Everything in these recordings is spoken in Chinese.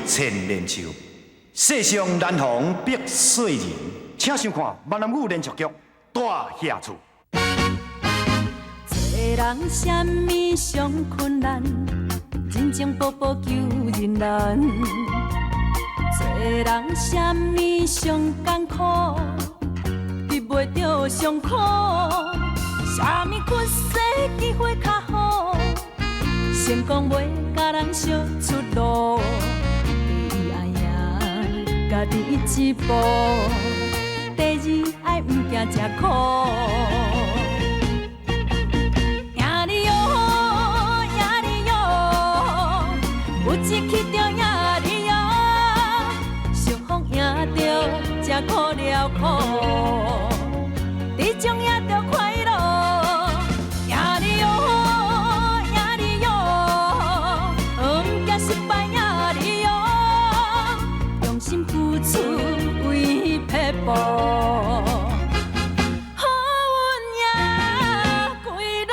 千年树。世上难逢百岁人，请想看闽南语连续剧《大夏厝》。做人什么上困难，真情薄薄求人难。做人什么上艰苦，避袂着上苦。什么缺世机会较好，成功袂甲人烧出路。第一爱赢家己一步，第二爱毋惊吃苦。赢你哟，赢你哟，有志气着赢你哟，相逢赢着才苦了苦，你将赢着快乐。好运也归路。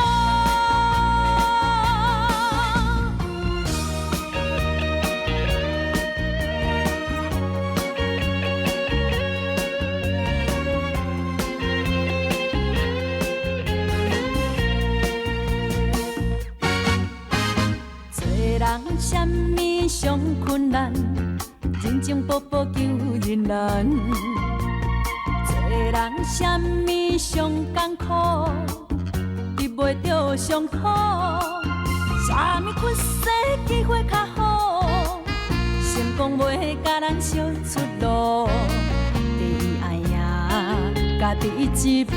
做人什么上困难，真情薄薄求人难。做人什么上艰苦，避袂着上苦。什么缺世机会较好，成功袂甲人烧出路。第一爱赢家己一步，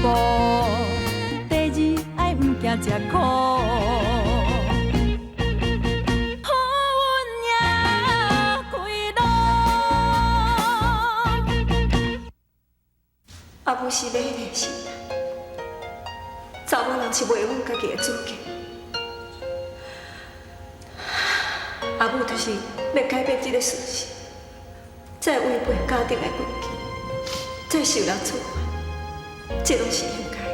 第二爱毋惊吃苦。阿母是要迄个心啦，查某人是袂负家己的主见。阿母就是要改变这个事实，再违背家庭的规矩，再受人处罚，这拢是应该的。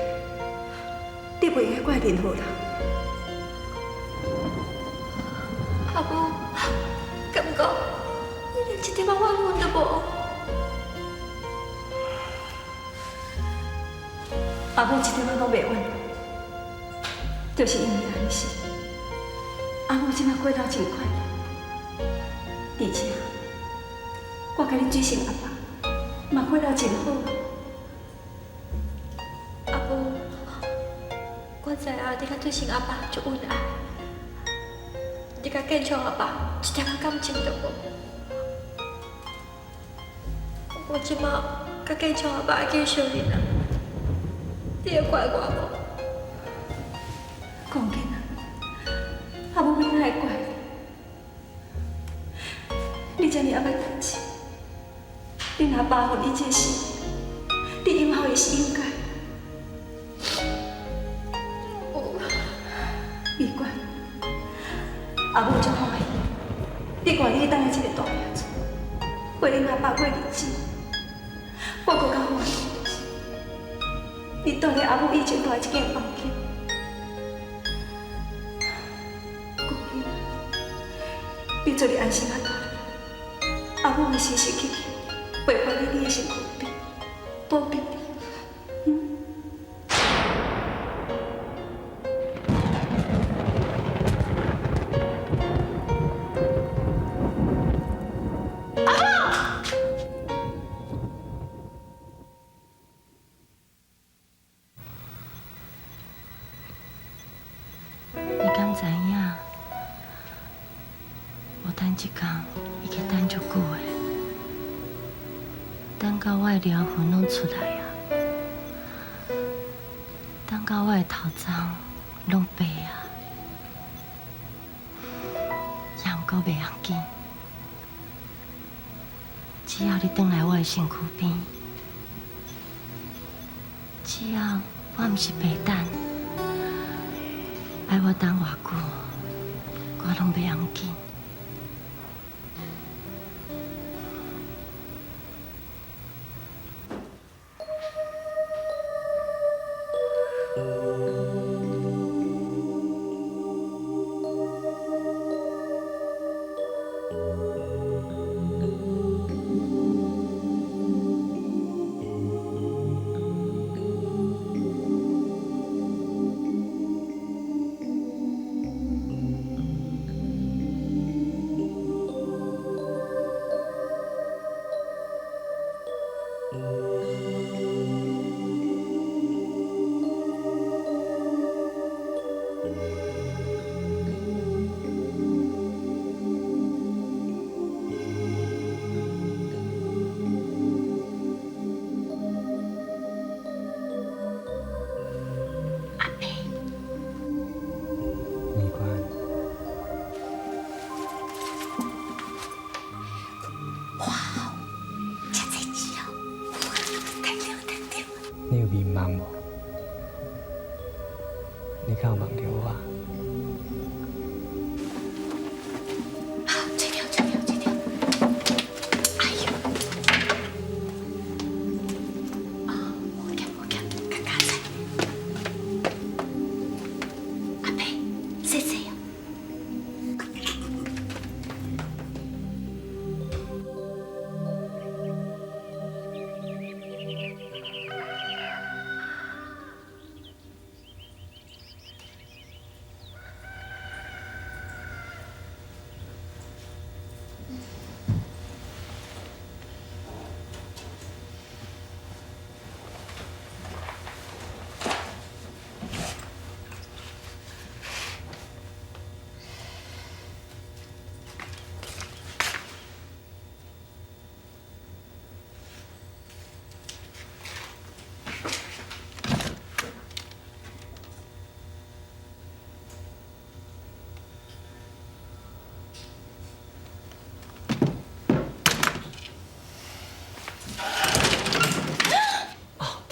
你袂应该怪任何人。阿母，敢讲你连一点仔怨恨都无？阿母一点仔拢袂怨恨，就是因为安尼，阿母即摆过得真快乐，而且我甲你水成阿爸，嘛过得真好。阿母，我知影你甲水成阿爸足恩爱，你甲建昌阿爸一点仔感情都无。我即摆甲建昌阿爸继续你啦。你会怪我无？讲紧啊，阿母哪会怪你？你遮尔还要担心，你若保护你这事，你拥抱伊是应该。别管，阿母足欢喜，你看你等下这个大爷子，陪恁阿爸过日子，我更较欢喜。你住咧阿母以前住的一间房间，讲紧，你做你安心啊住咧，阿母会时时刻刻陪伴你的身躯边，保庇你。知影，无等一工，伊去等足久的，等到我的疗痕拢出来啊，等到我的头鬃拢白啊，也毋过袂要紧，只要你转来我的身躯边，只要我毋是白等。爱我等偌久，我拢袂要紧。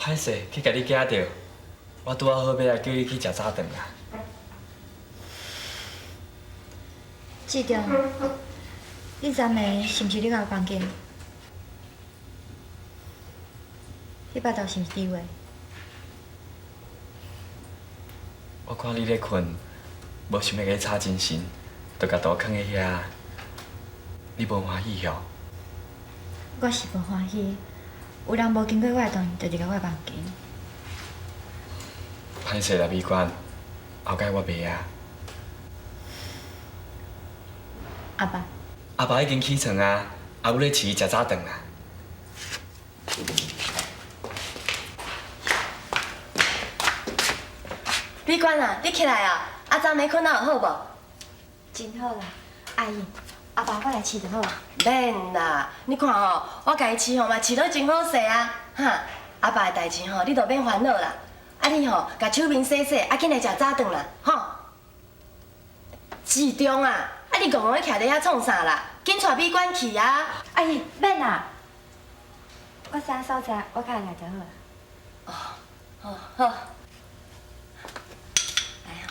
歹势去甲你惊到，我拄好要来叫你去食早顿啦。志忠，你昨暝是毋是你到房间？你巴肚是毋是滴话？我看你咧困，无想要甲你吵精神，就甲肚囥喺遐。你无欢喜哦？我是无欢喜，有人无经过我的同意，就入到我房间。歹势啦，美娟，后摆我袂啊。阿爸，阿爸已经起床啊，阿母咧饲伊食早顿啦。美娟啊，你起来啊！昨暝困哪有好无？真好啦，阿姨，阿爸我来饲就好啊。免啦，你看吼，我家己饲吼嘛饲得真好势啊，哈！阿爸的代志吼，你就免烦恼啦。啊，你吼，甲手面洗洗，啊，紧来食早顿啦，吼！志忠啊，啊，你戆戆咧徛伫遐创啥啦？紧带美娟去啊！阿姨，免啦，我啥所在，我家己来就好啦。哦，好，好。来哦。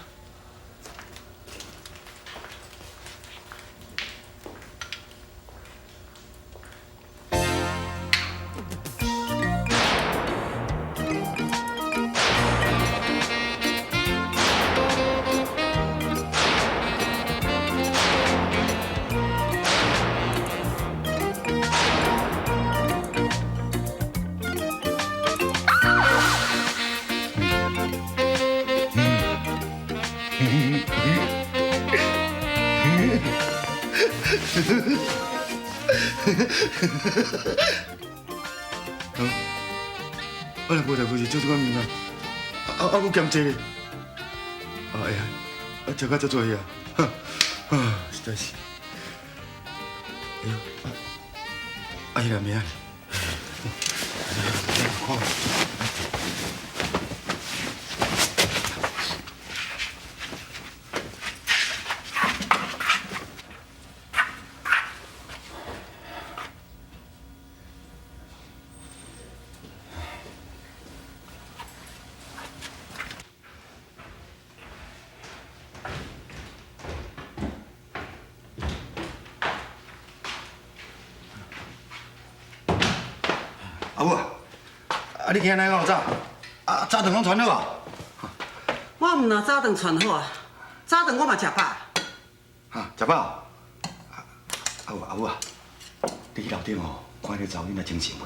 我若无代志做这款物啊，啊，有兼济咧。哎呀，食到遮多啊，实在是。哎呦，哎呀妹啊！看。阿母，啊你今日哪有早？啊早顿拢传好啊？我唔若早顿传好啊，早顿我嘛食饱。哈，食饱。阿母啊，你去楼顶吼，看迄个查某囡仔精神袂？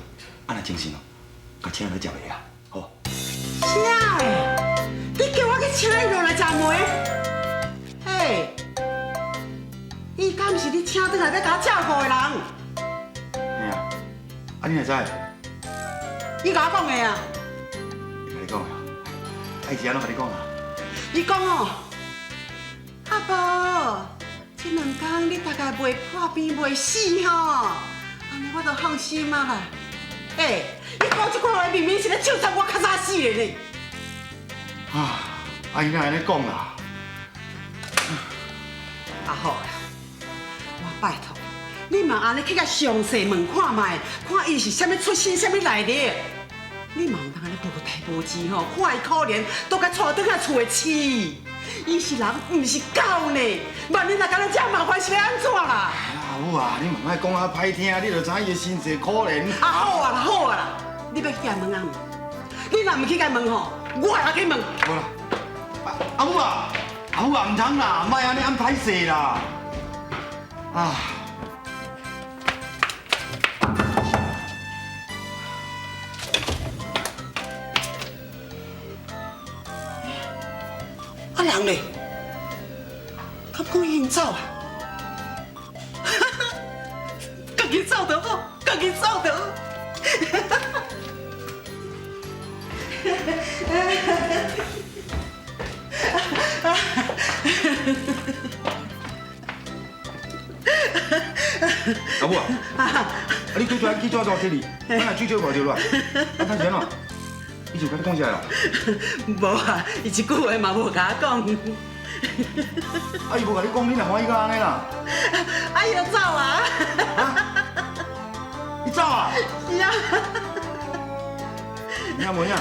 啊若精神哦，甲请来食饭啊，好。啥的？你叫我去请伊落来食饭？嘿，伊敢是你请倒来要甲我照顾的人？嘿啊，啊你哪知？伊甲我讲的啊。伊甲你讲的啊？啊伊是安怎甲你讲啊？伊讲哦，阿婆，这2天你大概袂破病袂死吼，安尼我就放心啊啦。哎，伊讲这句话明明是咧笑杀我较早死的呢。啊伊哪安尼讲啦？啊好啦，我拜托，你嘛安尼去甲详细问看卖，看伊是啥物出身、啥物来历。你嘛唔通安尼无代无志吼，看伊可怜，都甲带倒来厝的饲。伊是人，唔是狗呢。万一若甲咱这麻烦是要安怎啦？阿母啊，你莫爱讲啊歹听，你就知伊的身世可怜。啊好啊啦好啊啦，你要去甲问啊？你若唔去甲问吼，我来去问。无啦，阿母啊，阿母啊，唔通啦，莫安尼安歹势啦。啊！啊人嘞，敢讲伊走啊？家己走就好，家己走就好。阿母啊，你最最去怎做去哩？咱若水少偌少啦？啊，看是安怎？伊就甲你讲啥啦？无啊，伊一句话嘛无甲我讲。啊，伊无甲你讲，你若欢喜到安尼啦？啊，伊就走啊！伊走啊？是啊。你影无影。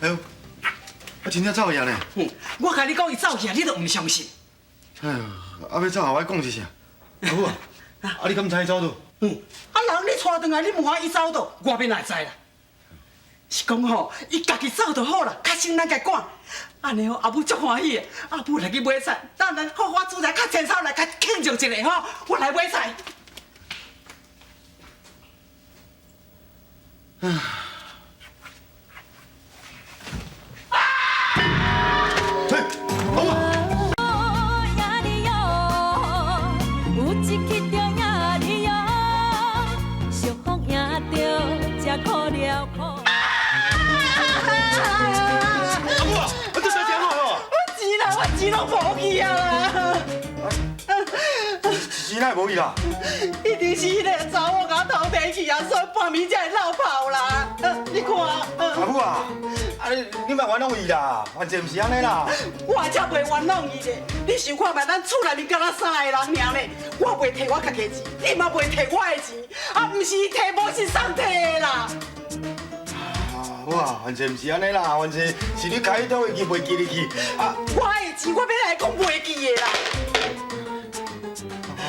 哎呦，我真正走去呢。我甲你讲伊走去啊，你都唔相信。哎呦，啊要走啊，我讲一声。阿母啊，啊你敢知伊走倒？啊人你带转来，你问我伊走倒，我变哪会知啦？是讲吼，伊家己走就好啦，较省咱家管。安尼吼，阿母足欢喜的，阿母来去买菜，等咱好我煮来较清炒来较庆祝一下吼，我来买菜。嘿，阿母。有一去着呀哩哟，小风赢着才苦了苦。阿母啊，我这小钱好哦。我钱拢无去啊啦！钱哪会无去啦？一定是迄个查某甲偷摕去啊，所以半暝才会落跑啦。你看，阿母啊，啊你莫冤枉伊啦，完全毋是安尼啦。我才袂冤枉伊咧。你想看觅咱厝内面敢若三个人尔咧，我袂摕我家己钱，你嘛袂摕我的钱，啊，毋是伊摕，无是送摕的啦。哇，完全毋是安尼啦，完全是你开刀的去袂记你去啊！我的钱我要来讲袂记的啦。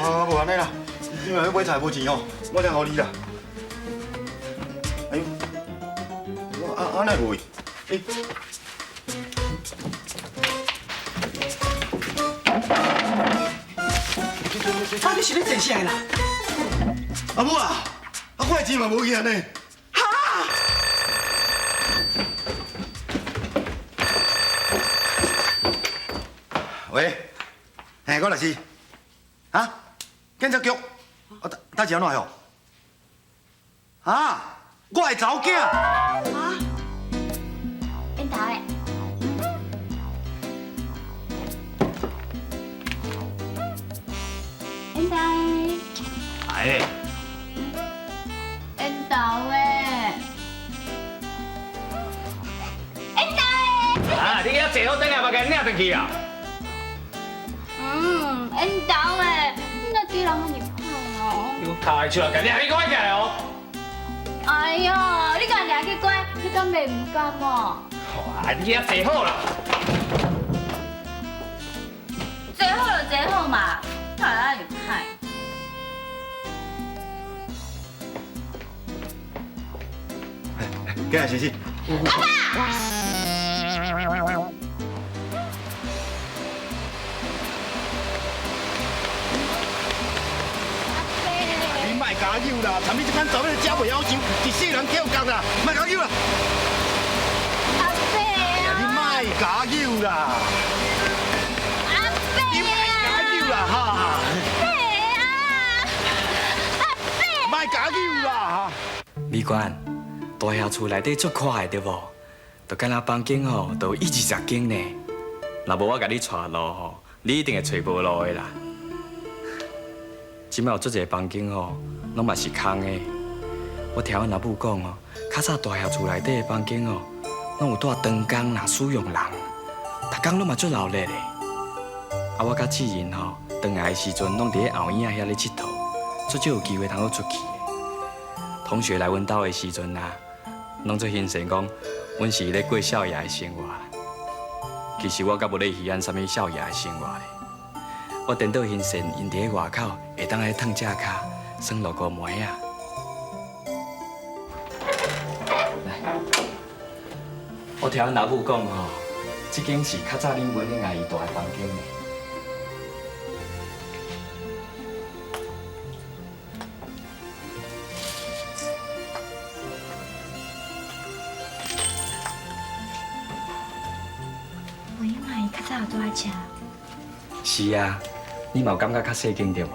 啊，无安尼啦，你若要买菜无钱哦，我来互你啦。哎呦，我安尼袂？诶。啊，你是咧做啥啦？阿母啊，啊我的钱嘛无去安尼。喂，嘿，我来是，啊，警察局，我打电话来哦。啊，我的查某囝。啊？应台，应台，哎，应台诶，应台。啊，你遐坐好等下，把佮领转去啊！应台诶，你那对人安尼歹哦。你开出来，佮领去拐起来哦！哎呦，你甲人去拐，你敢袂唔甘哦？哇，你遐坐好啦！坐好就坐好嘛，太安尼歹。过来，先生。阿爸。你莫加油啦！参你这款做咩食袂晓钱，一世人叫工啦，莫加油啦！阿伯啊！你莫加油啦！阿伯啊！你莫加油啦哈！阿伯！莫加油啦哈！美冠，大廈厝內底足快的對無？就敢若房間吼，都有10-20間呢。若無我甲你帶路吼，你一定會找無路的啦。即擺有足儕房間吼，攏嘛是空的。我聽阮阿母講哦，較早大廈厝內底的房間哦，攏有帶燈工啦、使用人，逐工攏嘛足鬧熱的。啊，我甲姊人吼，轉來的時陣攏佇咧後影遐咧佚佗，足少有機會通好出去的。同學來阮兜的時陣啊，攏做欣賞講，阮是咧過少爺的生活。其實我甲無咧稀罕啥物少爺的生活咧。我顛倒欣賞因佇咧外口會當來燙只腳，耍落個梅啊。來，我聽阮阿母講吼，這間是較早恁文英阿姨住的房間呢。文英阿姨较早有住喺遮。是啊，你嘛有感覺較細間對無？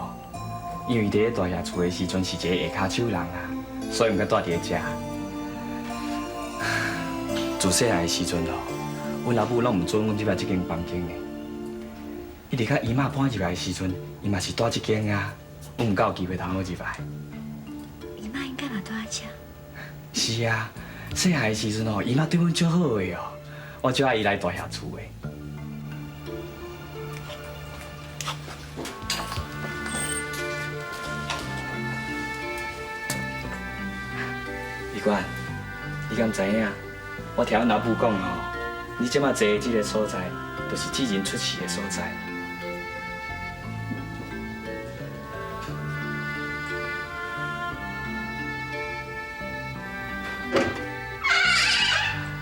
因為伫咧大廈厝的時陣是一個下骹手人啊，所以毋敢住佇遮。自細漢的時陣咯，阮阿母攏毋准阮入來這間房間的。一直到姨媽搬入來的時陣，伊嘛是住這間啊，阮毋敢有機會通好入來。姨媽應該嘛住喺遮。是啊，細漢的時陣哦，姨媽對阮足好的哦，我足愛伊來大廈厝的。冠，你敢知影？我听阮阿母讲吼，你即马坐的这个所在，就是智仁出世的所在。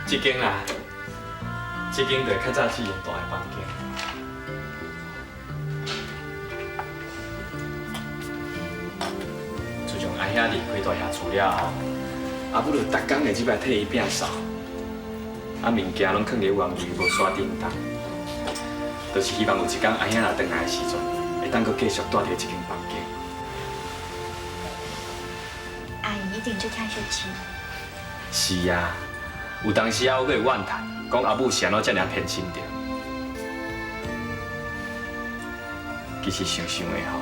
这间啦，这间就是较早智仁住的房间。自从阿兄离开大廈厝了后，阿母就逐工会入来替伊摒扫，啊物件拢放伫原位无刷叮当，就是希望有一天阿兄若回来的时阵，会当阁继续住伫这间房间。阿姨一定就看休息。是啊，有当时啊，我阁会怨叹，讲阿母是安怎遮尔偏心着。其实想想的吼，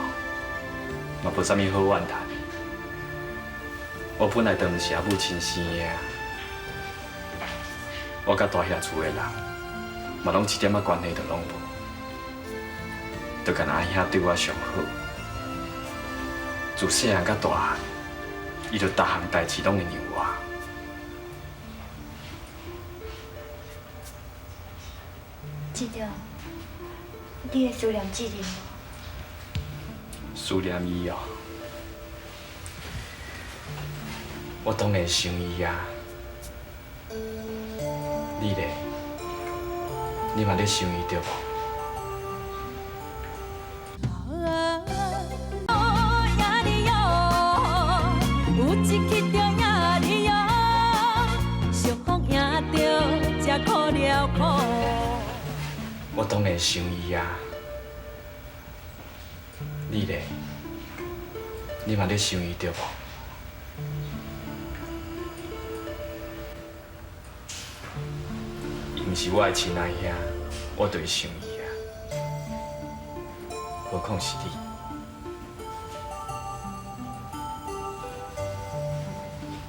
嘛无啥物好怨叹。我本来就毋是阿母亲生的啊，我甲大廈厝的人，嘛拢一点仔关系都拢无，就干阿兄对我上好。自细汉到大汉，伊就逐项代志拢会让我。记得，你会思念志玲无？思念伊哦，我当然想伊啊。你咧，你嘛咧想伊对无？有一刻就赢你哟，幸福赢着才苦了苦。我当然想伊啊。你咧，你嘛咧想伊对无？伊毋是我的亲爱兄，我就会想伊啊。何况是你。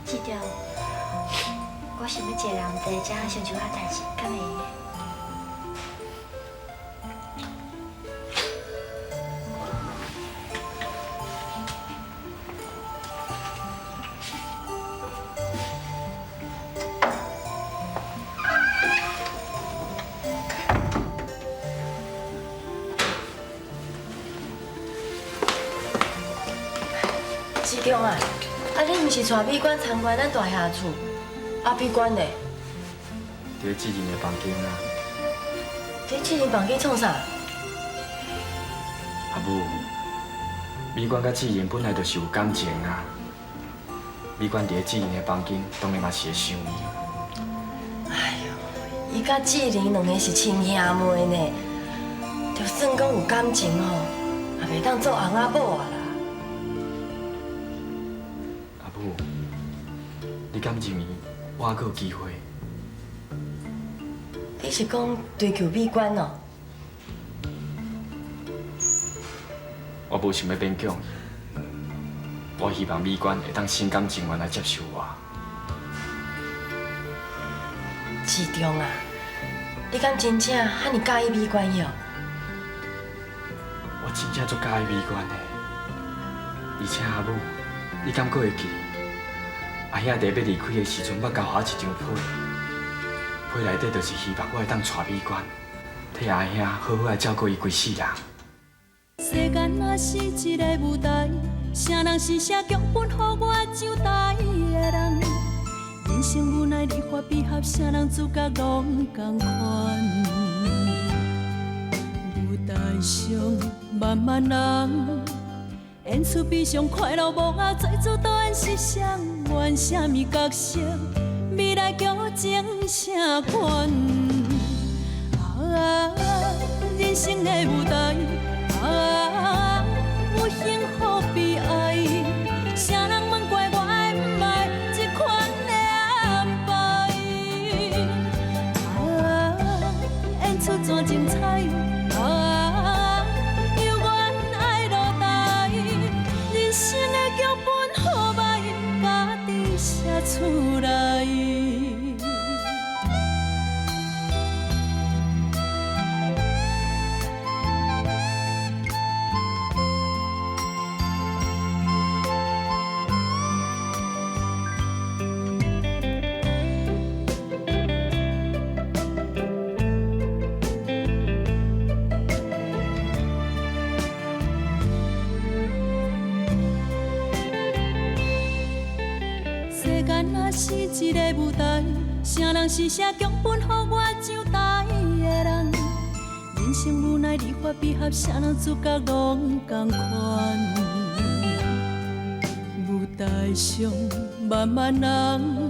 记得，我想要一个人在遮想一寡代志，敢会用的？志强啊，你毋是带美冠参观咱大廈厝，美冠呢？伫志仁的房间啊。伫志仁房间创啥？阿母，美冠甲志仁本来就是有感情啊。美冠伫志仁的房间，当然嘛是会想伊。哎呦，伊甲志玲两个是亲兄妹呢，就算讲有感情吼，也袂当做翁仔某啊啦。阿母，你敢认为我还有机会？你是讲追求美冠哦？我无想要勉强伊，我希望美冠会当心甘情愿来接受我。志强啊，你敢真正遐尼介意美冠哟？我真正足介意美冠的，而且阿母，你敢阁会记？阿兄在要离开的时阵，捌交我一张被，被内底就是希望我会当带美冠，替阿兄好好来照顾伊规世人。世间若是一个舞台，啥人是写剧本，予我上台的人？人生无奈，离合悲合，啥人主角拢同款。舞台上万万人，演出悲伤快乐无啊，最主导演是谁？演啥物角色？未来剧情啥款？人生的舞台。有幸福悲哀，啥人问怪我的不爱这款的安排？演出怎精彩？犹原爱落台，人生的剧本好歹，家己写出来。是一个舞台，啥人是啥强分，予我上台的人。人生无奈，离法比合，啥人主角拢同款。舞台上万万人。